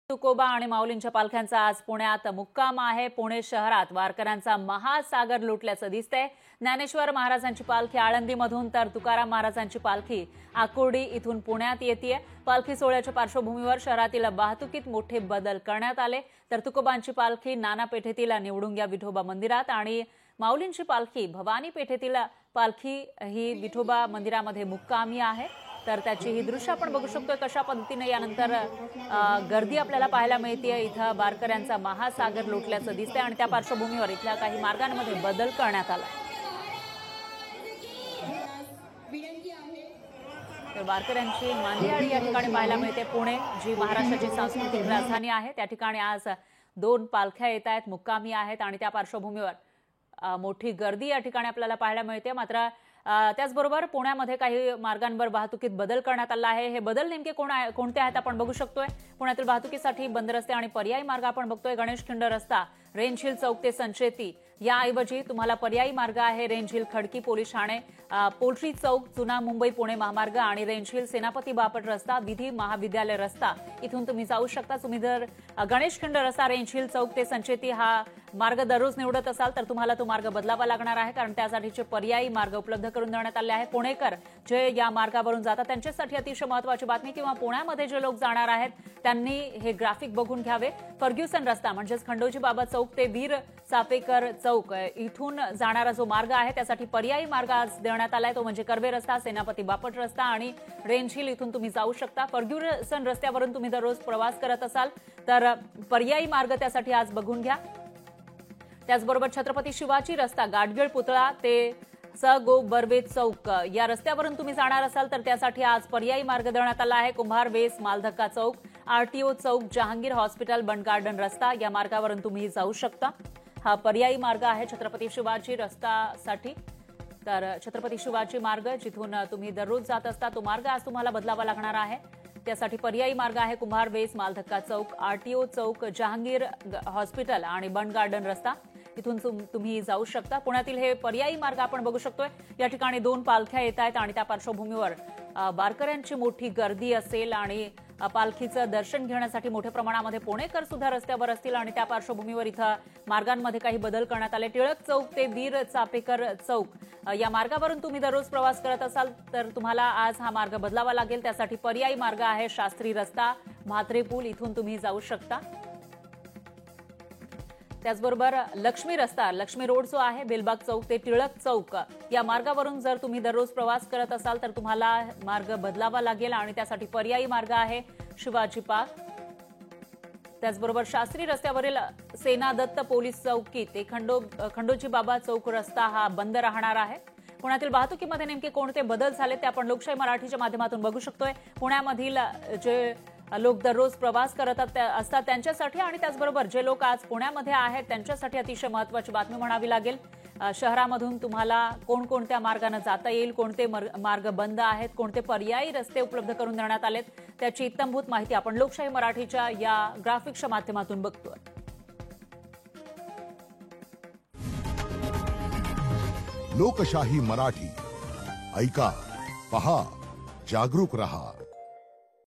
तुकोबा आणि माऊलींच्या पालख्यांचा आज पुण्यात मुक्काम आहे। पुणे शहरात वारकऱ्यांचा महासागर लुटल्याचं दिसतंय। ज्ञानेश्वर महाराजांची पालखी आळंदीमधून तर तुकाराम महाराजांची पालखी आकुर्डी इथून पुण्यात येतेय। पालखी सोहळ्याच्या पार्श्वभूमीवर शहरातील वाहतुकीत मोठे बदल करण्यात आले। तर तुकोबांची पालखी नाना पेठेतील निवडुंग्या विठोबा मंदिरात आणि माऊलींची पालखी भवानी पेठेतील पालखी ही विठोबा मंदिरामध्ये मुक्कामी आहे। तर त्याची ही दृश्य आपण बघू शकतो कशा पद्धतीने यानंतर गर्दी आपल्याला पाहायला मिळते। इथं वारकऱ्यांचा महासागर लुटल्याचं दिसतंय आणि त्या पार्श्वभूमीवर इथल्या काही मार्गांमध्ये बदल करण्यात आला। तर वारकऱ्यांची मांदियाळी या ठिकाणी पाहायला मिळते। पुणे जी महाराष्ट्राची सांस्कृतिक राजधानी आहे त्या ठिकाणी आज 2 पालख्या येत आहेत, मुक्कामी आहेत आणि त्या पार्श्वभूमीवर मोठी गर्दी या ठिकाणी आपल्याला पाहायला मिळते। मात्र त्याचबरोबर पुण्यामध्ये काही मार्गांवर वाहतुकीत बदल करण्यात आला आहे। हे बदल नेमके कोणते आहेत आपण बघू शकतोय। पुण्यातील वाहतुकीसाठी बंद रस्ते आणि पर्यायी मार्ग आपण बघतोय। गणेश खिंड रस्ता रेंज हिल चौक ते संचेती याऐवजी तुम्हाला पर्यायी मार्ग आहे रेंज हिल खडकी पोलीस ठाणे, पोल्ट्री चौक, जुना मुंबई पुणे महामार्ग आणि रेंज हिल सेनापती बापट रस्ता, विधी महाविद्यालय रस्ता इथून तुम्ही जाऊ शकता। तुम्ही जर गणेश खिंड रस्ता रेंज हिल चौक ते संचेती हा मार्ग दररोज निवडत असाल तर तुम्हाला तो मार्ग बदलावा लागणार आहे, कारण त्यासाठीचे पर्यायी मार्ग उपलब्ध करून देण्यात आले आहे। पुणेकर जे या मार्गावरून जातात त्यांच्यासाठी अतिशय महत्त्वाची बातमी किंवा पुण्यामध्ये जे लोक जाणार आहेत त्यांनी हे ग्राफिक बघून घ्यावे। फर्ग्युसन रस्ता म्हणजेच खंडोजी बाबा चौक ते वीर चापेकर चौक इथून जाणारा जो मार्ग आहे त्यासाठी पर्यायी मार्ग आज देण्यात आलाय, तो म्हणजे कर्वे रस्ता, सेनापती बापट रस्ता आणि रेंज हिल इथून तुम्ही जाऊ शकता। फर्ग्युसन रस्त्यावरून तुम्ही दररोज प्रवास करत असाल तर पर्यायी मार्ग त्यासाठी आज बघून घ्या। त्याचबरोबर छत्रपती शिवाजी रस्ता गाडगीळ पुतळा ते गो बर्वे चौक या रस्त्यावरून तुम्ही जाणार असाल तर त्यासाठी आज पर्यायी मार्ग देण्यात आला आहे। कुंभार वेस मालधक्का चौक, आरटीओ चौक, जहांगीर हॉस्पिटल, बंड गार्डन रस्ता या मार्गावरून तुम्ही जाऊ शकता। हा पर्यायी मार्ग आहे छत्रपती शिवाजी रस्त्यासाठी। तर छत्रपती शिवाजी मार्ग जिथून तुम्ही दररोज जात असता तो मार्ग आज तुम्हाला बदलावा लागणार आहे। त्यासाठी पर्यायी मार्ग आहे कुंभार वेस मालधक्का चौक, आरटीओ चौक, जहांगीर हॉस्पिटल आणि बंड गार्डन रस्ता इथून तुम्ही जाऊ शकता। पुण्यातील हे पर्यायी मार्ग आपण बघू शकतोय। या ठिकाणी 2 पालख्या येत आहेत आणि त्या पार्श्वभूमीवर वारकऱ्यांची मोठी गर्दी असेल आणि पालखीचं दर्शन घेण्यासाठी मोठ्या प्रमाणामध्ये पुणेकर सुद्धा रस्त्यावर असतील आणि त्या पार्श्वभूमीवर इथं मार्गांमध्ये काही बदल करण्यात आले। टिळक चौक ते वीर चापेकर चौक या मार्गावरून तुम्ही दररोज प्रवास करत असाल तर तुम्हाला आज हा मार्ग बदलावा लागेल। त्यासाठी पर्यायी मार्ग आहे शास्त्री रस्ता, म्हात्रे पूल इथून तुम्ही जाऊ शकता। त्याचबरोबर लक्ष्मी रस्ता, लक्ष्मी रोड जो आहे बेलबाग चौक ते टिळक चौक या मार्गावरून जर तुम्ही दररोज प्रवास करत असाल तर तुम्हाला मार्ग बदलावा लागेल आणि त्यासाठी पर्यायी मार्ग आहे शिवाजी पार्क। त्याचबरोबर शास्त्री रस्त्यावरील सेना दत्त पोलीस चौकी ते खंडोजी बाबा चौक रस्ता हा बंद राहणार आहे। पुण्यातील वाहतुकीमध्ये नेमके कोणते बदल झाले ते आपण लोकशाही मराठीच्या माध्यमातून बघू शकतोय। पुण्यामधील जे लोक दररोज प्रवास करत असतात त्यांच्यासाठी आणि त्याचबरोबर जे लोक आज पुण्यामध्ये आहेत त्यांच्यासाठी अतिशय महत्त्वाची बातमी म्हणावी लागेल। शहरामधून तुम्हाला कोणकोणत्या मार्गाने जाता येईल, कोणते मार्ग बंद आहेत, कोणते पर्यायी रस्ते उपलब्ध करून देण्यात आलेत त्याची इत्थंभूत माहिती आपण लोकशाही मराठीच्या या ग्राफिक्सच्या माध्यमातून बघतोय। लोकशाही मराठी ऐका, पहा, जागरूक रहा।